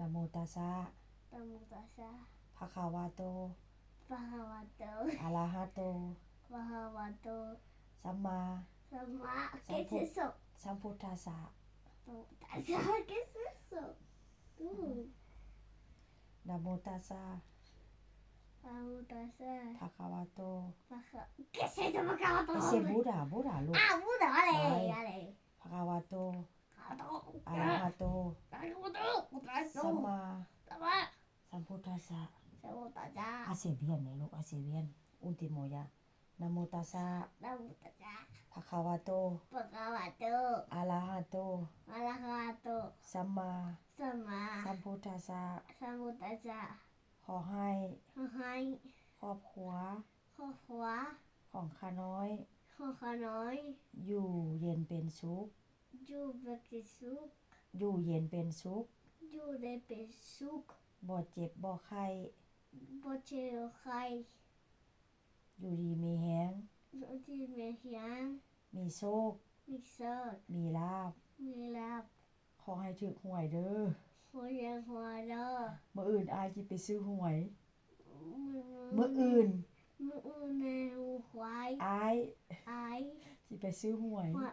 นะโมตัสสะนะโมตัสสะภะคะวะโตภะคะวะโตอะระหะโตภะคะวะโตสัมมาสัมมา¿Qué es eso? สัมพุทธัสสะ ¿Qué es eso? นะโมตัสสะ นะโมตัสสะ ภะคะวะโต ¿Qué es eso? ภะคะวะโต Ese es Budaลูก Buda, vale. ภะคะวะโต อะ อะ ระหะโต สัมมา สัมมา สัมพุทธัสสะ สัมพุทธัสสะ อาเซเวียนเนี่ยลูกอาเซเวียนอุติโมยะนะโมตัสสะ นะโมตัสสะ ภะคะวะโต ภะคะวะโต อะระหะโต อะระหะโต สัมมา สัมมา สัมพุทธัสสะ สัมพุทธัสสะ ขอให้ ขอให้ ครอบครัว ครอบครัว ของข้าน้อย ของข้าน้อย อยู่เย็นเป็นสุข อยู่แบบสุข อยู่เย็นเป็นสุข อยู่ได้เป็นสุข บ่เจ็บบ่ไข้ บ่เจ็บไข้ อยู่ดีมีแฮง อยู่ที่มีเฮียง มีโชค มีโชค มีลาภ มีลาภ ขอให้ถูกหวยเด้อ หัวเรียงหัวเด้อ มื้ออื่นอายสิไปซื้อหวย มื้ มื้ออื่น ในหวย อาย ไอ้ สิไปซื้อหวย หัว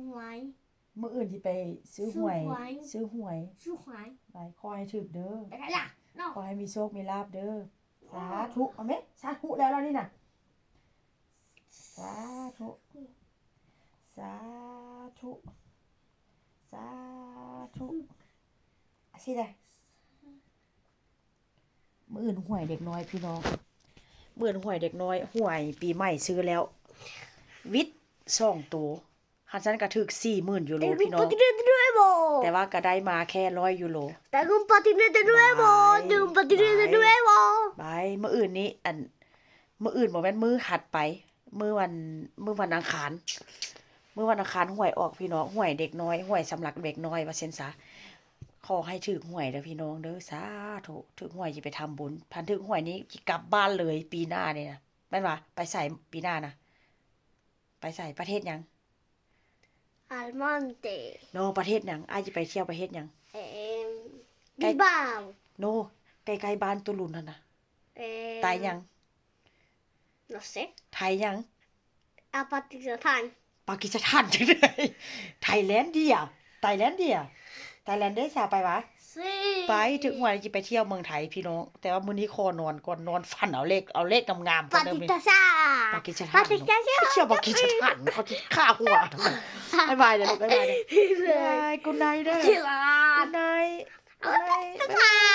หวย มื้ออื่นสิไปซื้อหวย ซื้อหวย ชื่อหวย ไปขอให้ถูกเด้อ ไปกันล่ะเนาะ ขอให้มีโชคมีลาภเด้อสาธุเอาไหมสาธุแล้วนี่น่ะสาธุสาธุสาธุอาสิได้มื้ออื่นหวยเด็กน้อยพี่น้องมื้ออื่นหวยเด็กน้อยหวยปีใหม่ซื้อแล้ววิทย์2ตัวหันซันก็ถึก 40,000 ยูโรพี่น้อง patinete nuevo แต่ว่าก็ได้มาแค่100 ยูโร tengo un patinete nuevo tengo un patinete nuevo บายมื้ออื่นนี้มื้ออื่นบ่แม่นมื้อถัดไปมื้อวันอังคารมื้อวันอังคารหวยออกพี่น้องหวยเด็กน้อยหวยสำหรับเด็กน้อยว่าซั่นซะขอให้ถูกหวยเด้อพี่น้องเด้อสาธุถูกหวยสิไปทำบุญพันถูกหวยนี้สิกลับบ้านเลยปีหน้านี่นะแม่นว่าไปใส่ปีหน้านะไปใส่ประเทศหยัง Almonte โนประเทศหยังอ้ายสิไปเที่ยวประเทศหยัง Bilbao โนใกล้ๆบ้านตุลุนนั่นน่ะ eh, ตายหยัง no sé ไทยหยัง a Pakistán ปากีสถานจังได๋ไทยแลนด์เดียไทยแลนด์ได้ซะไปวะ sí ไปถึงวันสิไปเที่ยวเมืองไทยพี่น้องแต่ว่ามื้อนี้ขอนอนก่อนนอนฝันเอาเลขงามๆก่อนเด้อพี่ Pakistán ปากีสถานเที่ยวปากีสถานเขาสิฆ่าหัวบ๊ายบายเด้อลูกบ๊ายบายเด้อบ๊ายบายกุดไนท์เด้อกุดไนท์